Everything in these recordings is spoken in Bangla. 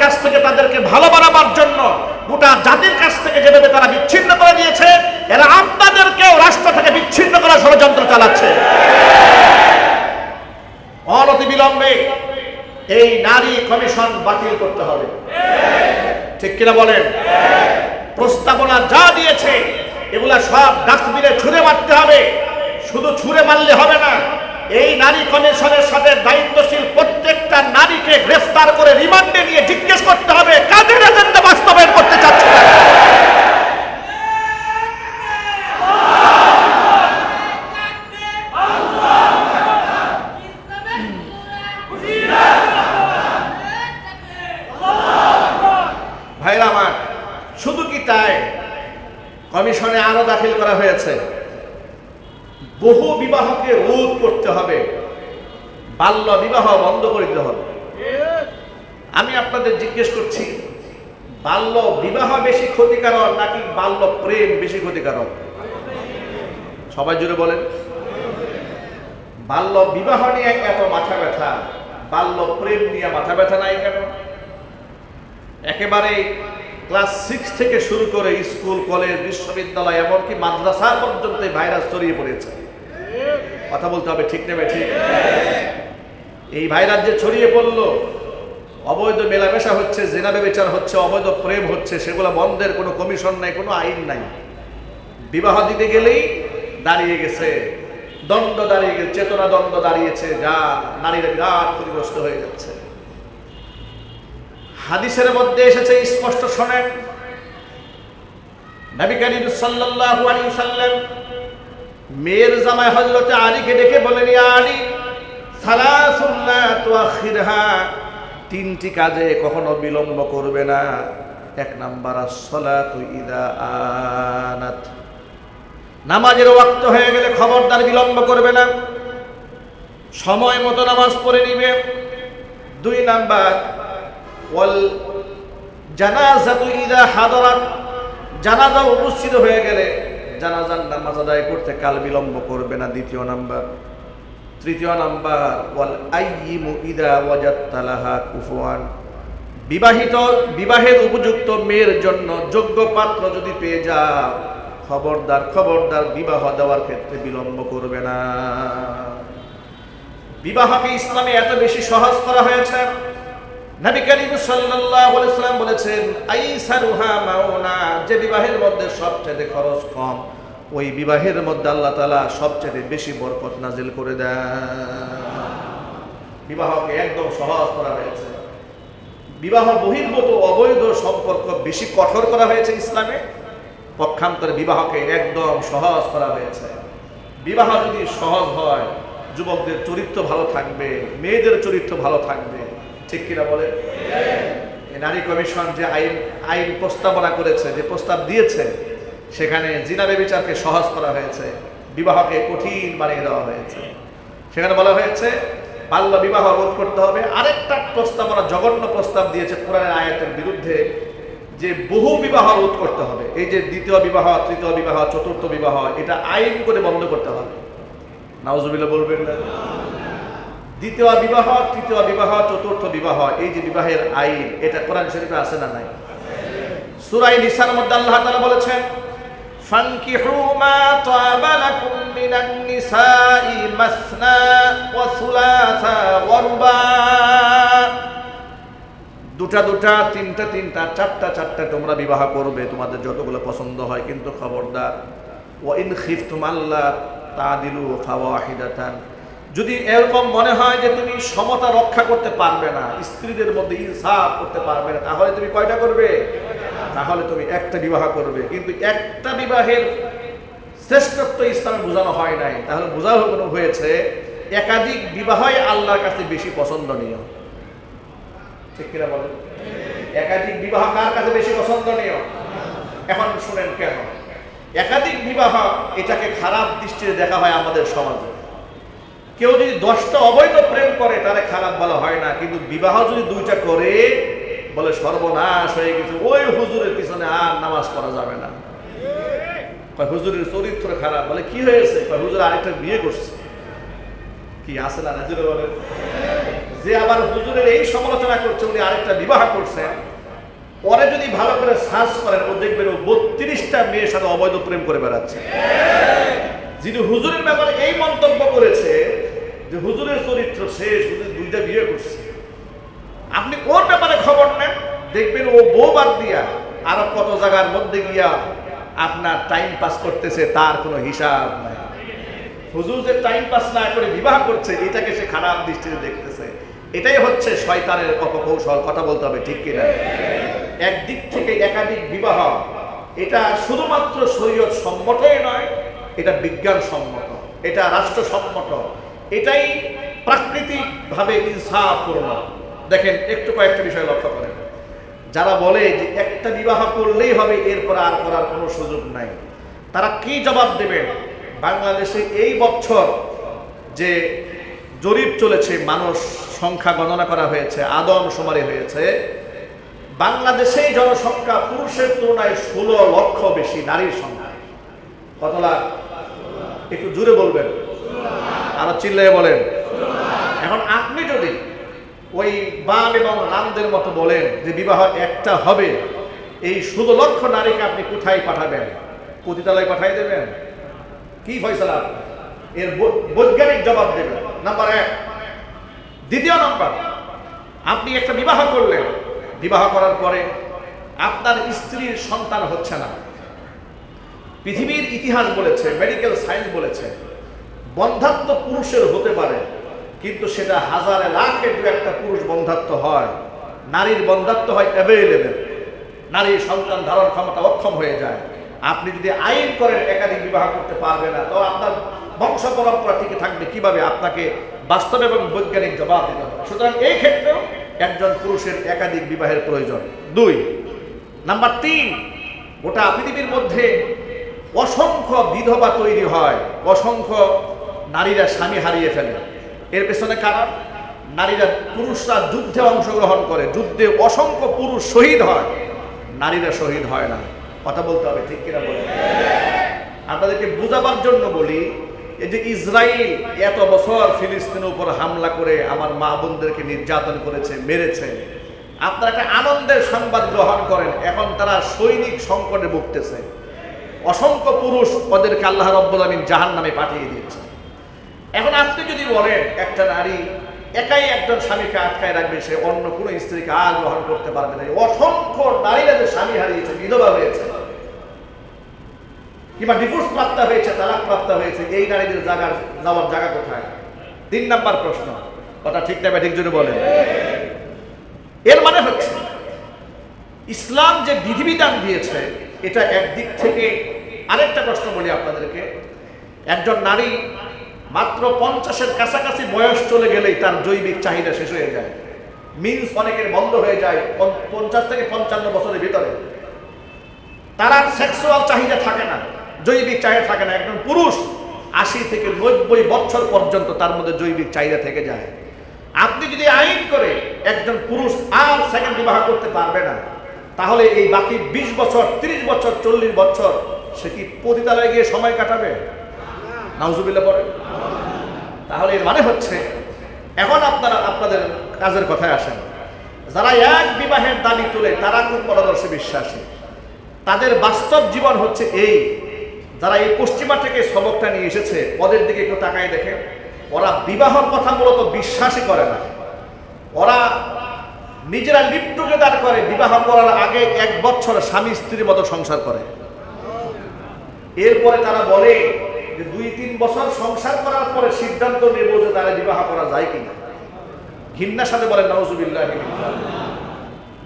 কাছ থেকে তাদেরকে ভালো বানাবার জন্য গোটা জাতির কাছ থেকে যেভাবে তারা বিচ্ছিন্ন করে দিয়েছে, এরা আপনাদেরকেও রাষ্ট্র থেকে বিচ্ছিন্ন করার ষড়যন্ত্র চালাচ্ছে। অনতি বিলম্বে এই নারী কমিশন বাতিল করতে হবে, ঠিক কিনা বলেন? প্রস্তাবনা যা দিয়েছে এগুলা সব ডাস্টবিনে ছুঁড়ে মারতে হবে। শুধু ছুঁড়ে মারলে হবে না, এই নারী কমিশনের সাথে দায়িত্বশীল প্রত্যেকটা নারীকে গ্রেফতার করে রিমান্ডে নিয়ে জিজ্ঞেস করতে হবে কাদের এজেন্ডা বাস্তবায়ন করতে চাচ্ছে। ভাইরা আমার, শুধু কি তাই, কমিশনে আরো দাখিল করা হয়েছে বহু বিবাহকে রোধ করতে হবে, বাল্য বিবাহ বন্ধ করে দিতে হবে। আমি আপনাদের জিজ্ঞেস করছি, বাল্য বিবাহ বেশি ক্ষতিকারক নাকি বাল্য প্রেম বেশি ক্ষতিকারক? সবাই জুড়ে বলেন। বাল্য বিবাহ নিয়ে এত মাথা ব্যথা, বাল্য প্রেম নিয়ে মাথা ব্যথা নাই কেন? একেবারে ক্লাস 6 থেকে শুরু করে স্কুল, কলেজ, বিশ্ববিদ্যালয়, এমনকি মাদ্রাসা পর্যন্ত ভাইরাস ছড়িয়ে পড়েছে। কথা বলতে হবে, ঠিক নেবে ঠিক? এই ভাইরাস যে ছড়িয়ে পড়লো, অবৈধ মেলামেশা হচ্ছে, জেনা ব্যভিচার হচ্ছে, অবৈধ প্রেম হচ্ছে, সেগুলো বন্ধের কোনো কমিশন নাই, কোনো আইন নাই। বিবাহ দিতে গেলেই দাঁড়িয়ে গেছে দ্বন্দ্ব, দাঁড়িয়ে গেছে চেতনা দ্বন্দ্ব দাঁড়িয়েছে, যা নারীরা বিরাট ক্ষতিগ্রস্ত হয়ে যাচ্ছে। হাদিসের মধ্যে এসেছে স্পষ্ট, শোনেন, নবী করিম সাল্লাল্লাহু আলাইহি ওয়াসাল্লাম মেয়ের জামাই হযরত আলীকে ডেকে বলেন, ইয়া আলী, সালাসুন লা তুআখিরহা, তিনটি কাজে কখনো বিলম্ব করবে না। এক নাম্বার, as-সালাতু ইযা আনাত, নামাজের ওয়াক্ত হয়ে গেলে খবরদার বিলম্ব করবে না, সময় মতো নামাজ পড়ে নিবে। দুই নাম্বার, ওয়াল জানাজাতু ইযা হাদারাত, জানাজা উপস্থিত হয়ে গেলে জানাজার নামাজ আদায় করতে কাল বিলম্ব করবে না। দ্বিতীয় নাম্বার। তৃতীয় নাম্বার, ওয়াল আইয়িমু ইযা ওয়াজাদতা লাহা কুফুয়ান, বিবাহের উপযুক্ত মেয়ের জন্য যোগ্য পাত্র যদি পেয়ে যাও, খবরদার বিবাহ দেওয়ার ক্ষেত্রে বিলম্ব করবে না। বিবাহকে ইসলামে এত বেশি সহজ করা হয়েছে, নবী করিম সাল্লাল্লাহু আলাইহি ওয়াসাল্লাম বলেছেন, আইসারুহা মাউনা, যে বিবাহের মধ্যে সবচেয়ে খরচ কম, ওই বিবাহের মধ্যে আল্লাহ তাআলা সবচেয়ে বেশি বরকত নাজিল করে দেন। বিবাহকে একদম সহজ করা হয়েছে। বিবাহ বহির্ভূত অবৈধ সম্পর্ক বেশি কঠোর করা হয়েছে ইসলামে, পক্ষান্তরে বিবাহকে একদম সহজ করা হয়েছে। বিবাহ যদি সহজ হয়, যুবকদের চরিত্র ভালো থাকবে, মেয়েদের চরিত্র ভালো থাকবে, ঠিক কিনা বলে? নারী কমিশন যে আইন প্রস্তাবনা করেছে, যে প্রস্তাব দিয়েছে, সেখানে জিনা ব্যভিচারকে সহজ করা হয়েছে, বিবাহকে কঠিন বানিয়ে দেওয়া হয়েছে। সেখানে বলা হয়েছে বাল্য বিবাহ রোধ করতে হবে। আরেকটা প্রস্তাবনা, জঘন্য প্রস্তাব দিয়েছে কোরআনের আয়াতের বিরুদ্ধে, যে বহু বিবাহ রোধ করতে হবে। এই যে দ্বিতীয় বিবাহ, তৃতীয় বিবাহ, চতুর্থ বিবাহ, এটা আইন করে বন্ধ করতে হবে। নাউজুবিল্লাহ বলবেন না? দ্বিতীয় বিবাহ, তৃতীয় বিবাহ, চতুর্থ বিবাহ, এই যে বিবাহের আইন, এটা কোরআন শরীফে আছে না নাই? সূরা নিসার মধ্যে আল্লাহ তাআলা বলেছেন, ফানকিহু মা তাবা লাকুম মিনান নিসাই মাসনা ওয়া সুলাসা ওয়া রুবা, দুটা, তিনটা, চারটা তোমরা বিবাহ করবে, তোমাদের যতগুলো পছন্দ হয়। কিন্তু খবরদার, ওয়া ইন খিফতুম আল্লা তাদিলু ফাওয়াহিদাতান, যদি এরকম মনে হয় যে তুমি সমতা রক্ষা করতে পারবে না, স্ত্রীদের মধ্যে ইনসাফ করতে পারবে না, তাহলে তুমি কয়টা করবে? তাহলে তুমি একটা বিবাহ করবে। কিন্তু একটা বিবাহের শ্রেষ্ঠত্ব ইসলামে বোঝানো হয় নাই, তাহলে বোঝানো হয়েছে একাধিক বিবাহই আল্লাহর কাছে বেশি পছন্দনীয়, ঠিক কিনা বলেন? একাধিক বিবাহ কার কাছে বেশি পছন্দনীয়? এখন শুনেন কেন একাধিক বিবাহ এটাকে খারাপ দৃষ্টিতে দেখা হয় আমাদের সমাজে। কেউ যদি 10টা অবৈধ প্রেম করে তাহলে খারাপ বলা হয় না, কিন্তু বিবাহ যদি 2টা করে বলে সর্বনাশ হয়ে গেছে, ওই হুজুরের পিছনে আর নামাজ পড়া যাবে না। হুজুরের চরিত্র খারাপ, বলে কি হয়েছে? হুজুর আরেকটা বিয়ে করছে। কি আছে না? বলে যে আবার হুজুরের এই সমালোচনা করছে উনি আরেকটা বিবাহ করছেন, পরে যদি ভালো করে সার্চ করেন ও দেখবেন ও 32টা মেয়ের সাথে অবৈধ প্রেম করে বেড়াচ্ছে। যিনি হুজুরের ব্যাপারে এই মন্তব্য করেছে যে হুজুরের চরিত্র শেষ, হুজুর 2টা বিয়ে করছে, আপনি ওর ব্যাপারে খবর নেন, দেখবেন ও বউ বাদ দিয়া আরো কত জায়গার মধ্যে গিয়া আপনার টাইম পাস করতেছে, তার কোনো হিসাব নাই। হুজুর যে টাইম পাস না করে বিবাহ করছে এটাকে সে খারাপ দৃষ্টিতে দেখতেছে। এটাই হচ্ছে শয়তানের অপকৌশল, কথা বলতে হবে, ঠিক কিনা? একদিক থেকে একাধিক বিবাহ এটা শুধুমাত্র শরীয়ত সম্মতই নয়, এটা বিজ্ঞান সম্মত, এটা রাষ্ট্রসম্মত, এটাই প্রাকৃতিক ভাবে ইনসাফপূর্ণ। দেখেন একটু কয়েকটা বিষয় লক্ষ্য করেন। যারা বলে যে একটা বিবাহ করলেই হবে, এরপর আর করার কোনো সুযোগ নাই, তারা কি জবাব দেবেন? বাংলাদেশে এই বছর যে জরিপ চলেছে, মানুষ সংখ্যা গণনা করা হয়েছে, আদমশুমারি হয়েছে, বাংলাদেশে জনসংখ্যা পুরুষের তুলনায় 16 লক্ষ বেশি, নারীর সংখ্যা কত লাখ? একটু জোরে বলবেন, আরো চিল্লায়ে বলেন। এখন আপনি যদি ওই বাম এবং রামদের মতো বলেন যে বিবাহ একটা হবে, এই 16 লক্ষ নারীকে আপনি কোথায় পাঠাবেন? পতিতালয়ে পাঠাই দেবেন? কি ফয়সালা? এর বৈজ্ঞানিক জবাব দেবেন, নাম্বার 1। দ্বিতীয় নাম্বার, আপনি একটা বিবাহ করলেন, বিবাহ করার পরে আপনার স্ত্রীর সন্তান হচ্ছে না। পৃথিবীর ইতিহাস বলেছে, মেডিকেল সায়েন্স বলেছে, বন্ধাত্ব পুরুষের হতে পারে, কিন্তু সেটা হাজারে লাখে 2-1টা পুরুষ বন্ধাত্ব হয়। নারীর বন্ধাত্ব হয় অ্যাভেলেবেল, নারীর সন্তান ধারণ ক্ষমতা অক্ষম হয়ে যায়। আপনি যদি আইন করেন একাধিক বিবাহ করতে পারবে না, তো আপনার বংশ পরম্পরা টিকে থাকবে কিভাবে? আপনাকে বাস্তব এবং বৈজ্ঞানিক জবাব দিতে হবে। সুতরাং এই ক্ষেত্রেও একজন পুরুষের একাধিক বিবাহের প্রয়োজন। 2 নাম্বার 3, গোটা পৃথিবীর মধ্যে অসংখ্য বিধবা তৈরি হয়, অসংখ্য নারীরা স্বামী হারিয়ে ফেলে। এর পেছনে কারণ, নারীরা, পুরুষরা যুদ্ধে অংশগ্রহণ করে, যুদ্ধে অসংখ্য পুরুষ শহীদ হয়, নারীরা শহীদ হয় না। কথা বলতে হবে, ঠিক কিনা বলেন? আপনাদেরকে বোঝাবার জন্য বলি, এই যে ইসরায়েল এত বছর ফিলিস্তিনের উপর হামলা করে আমার মা বোনদেরকে নির্যাতন করেছে, মেরেছে, আপনারা একটা আনন্দের সংবাদ গ্রহণ করেন, এখন তারা সৈনিক সংকটে ভুগতেছে। অসংখ্য পুরুষ ওদেরকে আল্লাহ রাব্বুল আমিন জাহান্নামে পাঠিয়ে দিয়েছে। এখন আপনি যদি বলেন একটা নারী একাই একজন স্বামীকে আটকায় রাখবে, সে অন্য কোনো স্ত্রীকে আর গ্রহণ করতে পারবে না। অসংখ্য নারীরা যে স্বামী হারিয়েছে, বিধবা হয়েছে, কিংবা ডিভোর্স প্রাপ্ত হয়েছে, তালাক প্রাপ্ত হয়েছে, এই নারীদের যাওয়ার জায়গা কোথায়? 3 নাম্বার প্রশ্ন, কথা ঠিক না ঠিক জন্য বলেন। এর মানে হচ্ছে ইসলাম যে বিধিবিধান দিয়েছে এটা একদিক থেকে, আরেকটা প্রশ্ন বলি আপনাদেরকে, একজন নারী মাত্র 50-এর কাছাকাছি বয়স চলে গেলেই তার জৈবিক চাহিদা শেষ হয়ে যায়, মিন্স অনেকের বন্ধ হয়ে যায় 50 থেকে 55 বছরের ভিতরে, তার আর সেক্সুয়াল চাহিদা থাকে না, জৈবিক চাহিদা থাকে না। একজন পুরুষ 80 থেকে 90 বছর পর্যন্ত তার মধ্যে জৈবিক চাহিদা থেকে যায়। আপনি যদি আইন করে একজন পুরুষ আর সেকেন্ড বিবাহ করতে পারবে না, তাহলে এই বাকি 20 বছর, 30 বছর, 40 বছর সে কি পতিতালয়ে গিয়ে সময় কাটাবে? নাউজুবিল্লাহ পড়ে। তাহলে এর মানে হচ্ছে, এখন আপনারা আপনাদের কাজের কথায় আসেন, যারা এক বিবাহের দাবি তুলে তারা কোন পরাদর্শে বিশ্বাসী? তাদের বাস্তব জীবন হচ্ছে এই, যারা এই পশ্চিমা থেকে সবকটা নিয়ে এসেছে ওদের দিকে একটু তাকায় দেখে, ওরা বিবাহর কথা মূলত বিশ্বাসই করে না। ওরা নিজেরা লিভ টুগেদার করে, বিবাহ করার আগে 1 বছর স্বামী স্ত্রীর মতো সংসার করে, এরপরে তারা বলে যে 2-3 বছর সংসার করার পরে সিদ্ধান্ত নেব যে তারা বিবাহ করা যায় কিনা। ঘৃণার সাথে বলেন নাউজুবিল্লাহ।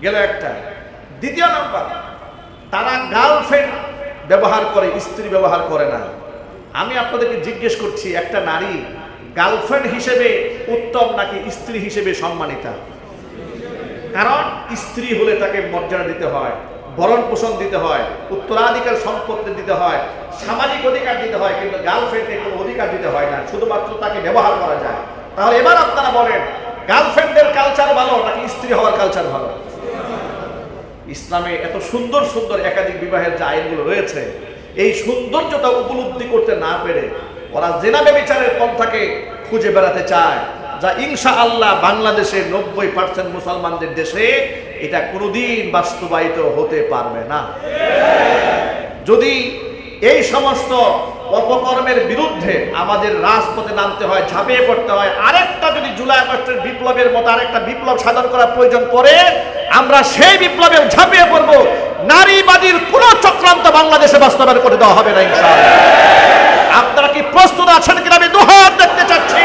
গেল একটা। দ্বিতীয় নাম্বার, তারা গার্লফ্রেন্ড ব্যবহার করে, স্ত্রী ব্যবহার করে না। আমি আপনাদেরকে জিজ্ঞেস করছি, একটা নারী গার্লফ্রেন্ড হিসেবে উত্তম নাকি স্ত্রী হিসেবে সম্মানিতা? কারণ স্ত্রী হলে তাকে মর্যাদা দিতে হয়, ভরণ পোষণ দিতে হয়, উত্তরাধিকার সম্পত্তি দিতে হয়, সামাজিক অধিকার দিতে হয়, কিন্তু গার্লফ্রেন্ডকে কোনো অধিকার দিতে হয় না, শুধুমাত্র তাকে ব্যবহার করা যায়। তাহলে এবার আপনারা বলেন, গার্লফ্রেন্ডের কালচার ভালো নাকি স্ত্রী হওয়ার কালচার ভালো? ইসলামে এত সুন্দর সুন্দর একাধিক বিবাহের যে আইনগুলো রয়েছে, এই সৌন্দর্যতা উপলব্ধি করতে না পেরে ওরা জেনা ব্যভিচারের পন্থাকে খুঁজে বেড়াতে চায়, যা ইনশাআল্লাহ বাংলাদেশের 90% মুসলমানদের দেশে এটা কোনোদিন বাস্তবায়িত হতে পারবে না। যদি এই সমস্ত অপকর্মের বিরুদ্ধে আমাদের রাজপথে নামতে হয়, ঝাঁপিয়ে পড়তে হয়, আরেকটা যদি জুলাই আগস্টের বিপ্লবের মতো আরেকটা বিপ্লব সাধন করার প্রয়োজন পড়ে, আমরা সেই বিপ্লবে ঝাঁপিয়ে পড়ব। নারীবাদীর কোন চক্রান্ত বাংলাদেশে বাস্তবায়ন করে দেওয়া হবে না ইনশাআল্লাহ। আপনারা কি প্রস্তুত আছেন কিনা আমি দুহাত দেখতে চাচ্ছি।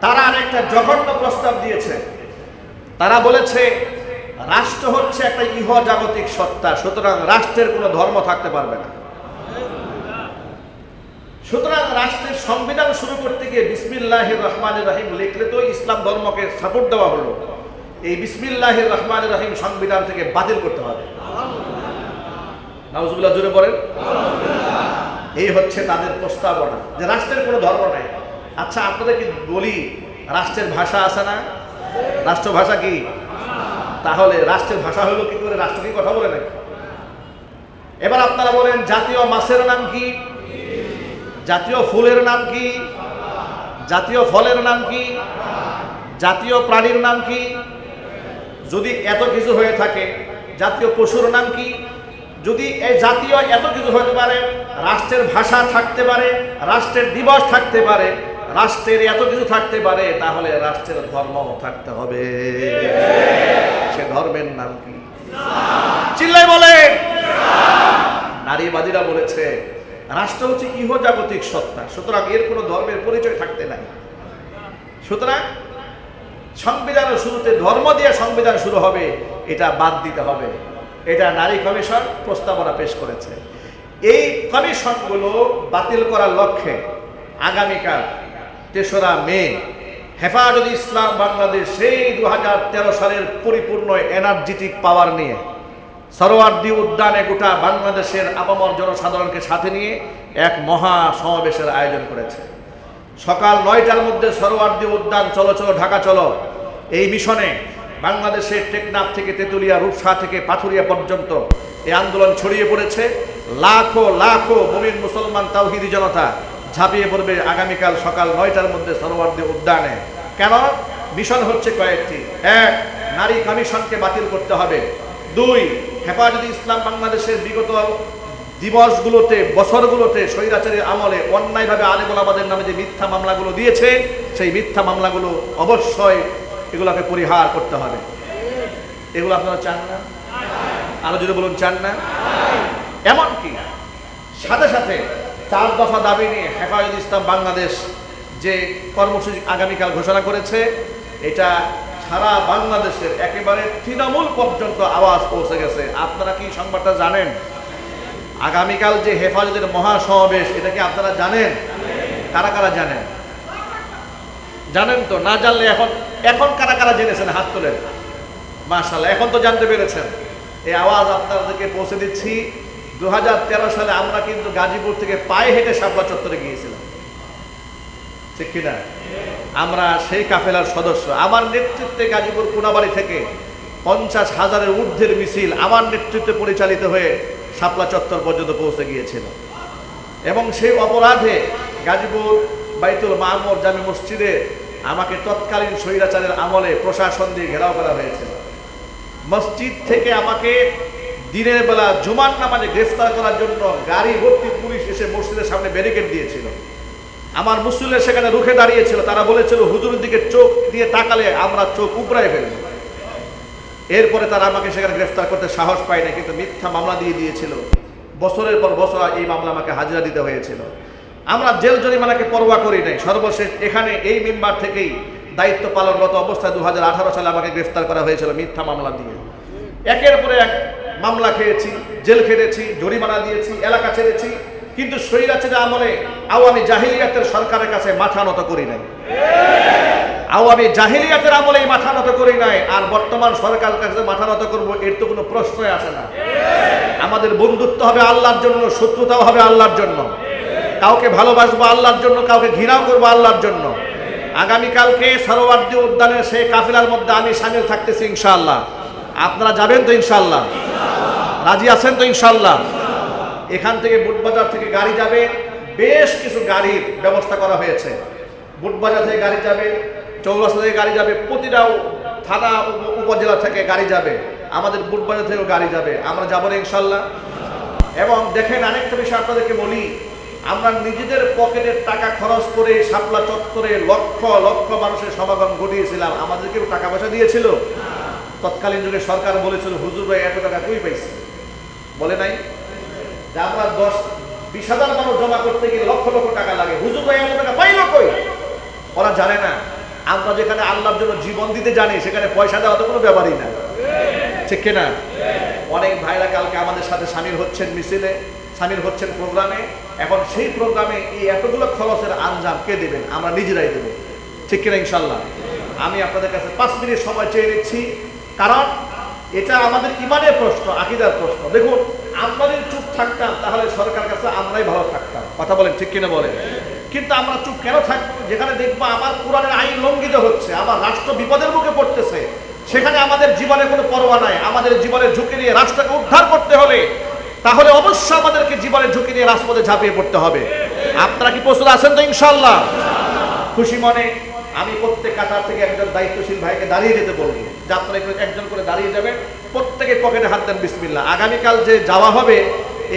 তারা আরেকটা জঘন্য প্রস্তাব দিয়েছে। তারা বলেছে রাষ্ট্র হচ্ছে একটা ইহজাগতিক সত্তা, সুতরাং রাষ্ট্রের কোনো ধর্ম থাকতে পারবে না। সুতরাং রাষ্ট্রের সংবিধান শুরু করতে গিয়ে বিসমিল্লাহির রহমানির রহিম লিখলে তো ইসলাম ধর্মকে সাপোর্ট দেওয়া হলো, এই বিসমিল্লাহির রহমানির রহিম সংবিধান থেকে বাতিল করতে হবে। নাউজুবিল্লাহ, জোরে বলেন। এই হচ্ছে তাদের প্রস্তাবনা যে রাষ্ট্রের কোনো ধর্ম নাই। আচ্ছা, আপনাদের কি বলি রাষ্ট্রের ভাষা আছে না? রাষ্ট্রভাষা কি? তাহলে রাষ্ট্রের ভাষা হলো কি করে? রাষ্ট্র কি কথা বলে নাকি? এবার আপনারা বলেন জাতীয় মাছের নাম কি? জাতীয় ফুলের নাম কি? জাতীয় ফলের নাম কি? জাতীয় প্রাণীর নাম কি? যদি এত কিছু হয়ে থাকে, জাতীয় পশুর নাম কি? যদি এই জাতীয় এত কিছু হতে পারে, রাষ্ট্রের ভাষা থাকতে পারে, রাষ্ট্রের দিবস থাকতে পারে, রাষ্ট্রের এত কিছু থাকতে পারে, তাহলে রাষ্ট্রের ধর্ম থাকতে হবে। সে ধর্মের নাম কি? চিল্লাই বলে। নারীবাদীরা বলেছে রাষ্ট্র হচ্ছে ইহজাগতিক সত্তা, সুতরাং এর কোনো ধর্মের পরিচয় থাকতে নাই। সুতরাং সংবিধানের শুরুতে ধর্ম দিয়ে সংবিধান শুরু হবে, এটা বাদ দিতে হবে। এটা নারী কমিশন প্রস্তাবনা পেশ করেছে। এই কমিশনগুলো বাতিল করার লক্ষ্যে আগামীকাল ৩রা মে হেফাজত ইসলাম বাংলাদেশ সেই 2013 সালের পরিপূর্ণ এনার্জেটিক পাওয়ার নিয়ে সরোয়ার্দী উদ্যানে গোটা বাংলাদেশের আপামর জনসাধারণকে সাথে নিয়ে এক মহা সমাবেশের আয়োজন করেছে। সকাল 9টার মধ্যে সরোয়ার্দী উদ্যান চলো চলো ঢাকা চলো, এই মিশনে বাংলাদেশের টেকনাফ থেকে তেতুলিয়া, রূপসা থেকে পাথুরিয়া পর্যন্ত এই আন্দোলন ছড়িয়ে পড়েছে। লাখো লাখো মুমিন মুসলমান তাওহীদি জনতা ঝাঁপিয়ে পড়বে আগামীকাল সকাল 9টার মধ্যে সরোয়ার্দী উদ্যানে। কেন? মিশন হচ্ছে কয়েকটি। 1, নারী কমিশনকে বাতিল করতে হবে। 2, হেফাজত ইসলাম বাংলাদেশের বিগত দিবসগুলোতে, বছরগুলোতে স্বৈরাচারীর আমলে অন্যায়ভাবে আলেম ওলামাদের নামে যে মিথ্যা মামলাগুলো দিয়েছে, সেই মিথ্যা মামলাগুলো অবশ্যই এগুলোকে পরিহার করতে হবে। এগুলো আপনারা চান না? আরো যদি বলুন চান না? এমনকি সাথে সাথে 4 দফা দাবি নিয়ে হেফাজত ইসলাম বাংলাদেশ যে কর্মসূচি আগামীকাল ঘোষণা করেছে, এটা সারা বাংলাদেশের একেবারে তৃণমূল পর্যন্ত আওয়াজ পৌঁছে গেছে। আপনারা কি সংবাদটা জানেন? আগামীকাল যে হেফাজতের মহাসমাবেশ, এটা কি আপনারা জানেন? কারা কারা জানেন? জানেন তো? না জানলে এখন কারা কারা জেনেছেন হাত তোলেন। মাশাআল্লাহ, এখন তো জানতে পেরেছেন। এই আওয়াজ আপনাদেরকে পৌঁছে দিচ্ছি। 2013 সালে আমরা কিন্তু গাজীপুর থেকে পায়ে হেঁটে শাপলা চত্বরে গিয়েছিলাম, ঠিক কিনা? আমরা সেই কাফেলার সদস্য। আমার নেতৃত্বে গাজীপুর কোনাবাড়ি থেকে 50,000-এর ঊর্ধ্বের মিছিল আমার নেতৃত্বে পরিচালিত হয়ে শাপলা চত্বর পর্যন্ত পৌঁছে গিয়েছিল। এবং সেই অপরাধে গাজীপুর বাইতুল মামুর জামে মসজিদে আমাকে তৎকালীন স্বৈরাচারের আমলে প্রশাসন দিয়ে ঘেরাও করা হয়েছিল। মসজিদ থেকে আমাকে দিনের বেলা জুমার নামাজে গ্রেফতার করার জন্য গাড়ি ভর্তি পুলিশ এসে মসজিদের সামনে ব্যারিকেড দিয়েছিল। আমার মুসল্লিরা সেখানে রুখে দাঁড়িয়েছিল। তারা বলেছিল হুজুরের দিকে চোখ দিয়ে তাকালে আমরা চোখ উপড়ায় ফেলব। এরপরে তারা আমাকে সেখানে গ্রেফতার করতে সাহস পায় না, কিন্তু মিথ্যা মামলা দিয়ে দিয়েছিল। বছরের পর বছর এই মামলা আমাকে হাজিরা দিতে হয়েছিল। আমরা জেল জরিমানাকে পরোয়া করি নাই। সর্বশেষ এখানে এই মেম্বার থেকেই দায়িত্ব পালনরত অবস্থায় 2018 সালে আমাকে গ্রেফতার করা হয়েছিল মিথ্যা মামলা দিয়ে। একের পরে এক মামলা খেয়েছি, জেল খেটেছি, জরিমানা দিয়েছি, এলাকা ছেড়েছি, কিন্তু স্বৈরাচারের আমলে আওয়ামী জাহিলিয়াতের সরকারের কাছে মাথা নত করি নাই। আওয়ামী জাহিলিয়াতের আমলে মাথা নত করি নাই, আর বর্তমান সরকারের কাছে মাথা নত করবো এর তো কোনো প্রশ্নই আসে না। আমাদের বন্ধুত্ব হবে আল্লাহর জন্য, শত্রুতাও হবে আল্লাহর জন্য। কাউকে ভালোবাসবো আল্লাহর জন্য, কাউকে ঘৃণাও করবো আল্লাহর জন্য। আগামীকালকে সরোয়ার্দী উদ্যানের সেই কাফিলার মধ্যে আমি শামিল থাকতেছি ইনশাআল্লাহ। আপনারা যাবেন তো ইনশাআল্লাহ? রাজি আছেন তো ইনশাআল্লাহ? এখান থেকে বুটবাজার থেকে গাড়ি যাবে, বেশ কিছু গাড়ির ব্যবস্থা করা হয়েছে। বুটবাজার থেকে গাড়ি যাবে, চৌরাস্তা থেকে গাড়ি যাবে, প্রতিটা থানা উপজেলা থেকে গাড়ি যাবে, আমাদের বুটবাজার থেকেও গাড়ি যাবে। আমরা যাবো না ইনশাআল্লাহ? এবং দেখেন, আরেকটা বিষয় আপনাদেরকে বলি, আমরা নিজেদের পকেটের টাকা খরচ করে শাপলা চত্বরে লক্ষ লক্ষ মানুষের সমাগম ঘটিয়েছিলাম। আমাদেরকেও টাকা পয়সা দিয়েছিল? তৎকালীন যুগে সরকার বলেছিল, হুজুর ভাই এত টাকা কই পাইছে? বলে নাই যে আমরা 10-20 হাজার মানুষ জমা করতে গিয়ে লক্ষ লক্ষ টাকা লাগে, হুজুর ভাই এত টাকা পাইল কই? ওরা জানে না আমরা যেখানে আল্লাহর জন্য জীবন দিতে জানি, সেখানে পয়সা দেওয়া তো কোনো ব্যাপারই না, ঠিক কিনা? অনেক ভাইরা কালকে আমাদের সাথে শামিল হচ্ছেন, মিছিলে শামিল হচ্ছেন, প্রোগ্রামে। এখন সেই প্রোগ্রামে এই এতগুলো খরচের আঞ্জাম কে দেবেন? আমরা নিজেরাই দেব, ঠিক কিনা ইনশাল্লাহ? আমি আপনাদের কাছে 5 মিনিট সময় চেয়ে নিচ্ছি, কারণ এটা আমাদের ইমানের প্রশ্ন, আকীদার প্রশ্ন। দেখুন, আমরা যদি চুপ থাকতাম তাহলে সরকার কাছে আমরাই ভালো থাকতাম, কথা বলেন, ঠিক কিনা বলেন? কিন্তু আমরা চুপ কেন থাকবো? যেখানে দেখবো আমার কোরআনের আইন লঙ্ঘিত হচ্ছে, আমার রাষ্ট্র বিপদের মুখে পড়তেছে, সেখানে আমাদের জীবনে কোনো পরোয়া নাই। আমাদের জীবনের ঝুঁকি নিয়ে রাষ্ট্রকে উদ্ধার করতে হলে তাহলে অবশ্যই আমাদেরকে জীবনের ঝুঁকি নিয়ে রাজপথে ঝাঁপিয়ে পড়তে হবে। আপনারা কি প্রস্তুত আছেন তো ইনশাআল্লাহ? খুশি মনে আমি প্রত্যেক কাতার থেকে একজন দায়িত্বশীল ভাইকে দাঁড়িয়ে যেতে বলবো, যে আপনারা একজন করে দাঁড়িয়ে যাবেন, প্রত্যেকের পকেটে হাত দেন বিসমিল্লাহ। আগামীকাল যে যাওয়া হবে,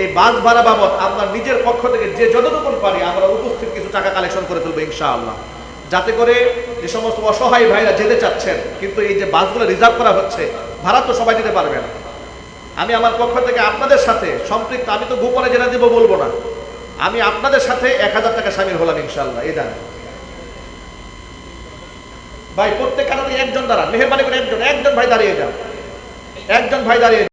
এই বাস ভাড়া বাবদ আমরা নিজের পক্ষ থেকে যে যতটুকু পারি আমরা উপস্থিত কিছু টাকা কালেকশন করে তুলবো ইনশাআল্লাহ, যাতে করে যে সমস্ত অসহায় ভাইরা যেতে চাচ্ছেন, কিন্তু এই যে বাসগুলো রিজার্ভ করা হচ্ছে, ভাড়া তো সবাই দিতে পারবে না। আমি আমার পক্ষ থেকে আপনাদের সাথে সম্পৃক্ত, আমি তো গোপনে জেনে দিব বলবো না, আমি আপনাদের সাথে 1000 টাকা শামিল হলাম ইনশাআল্লাহ। এই দান ভাই, প্রত্যেক কারণে একজন দাঁড়ান, মেহেরবানি করে একজন ভাই দাঁড়িয়ে যান, একজন ভাই দাঁড়িয়ে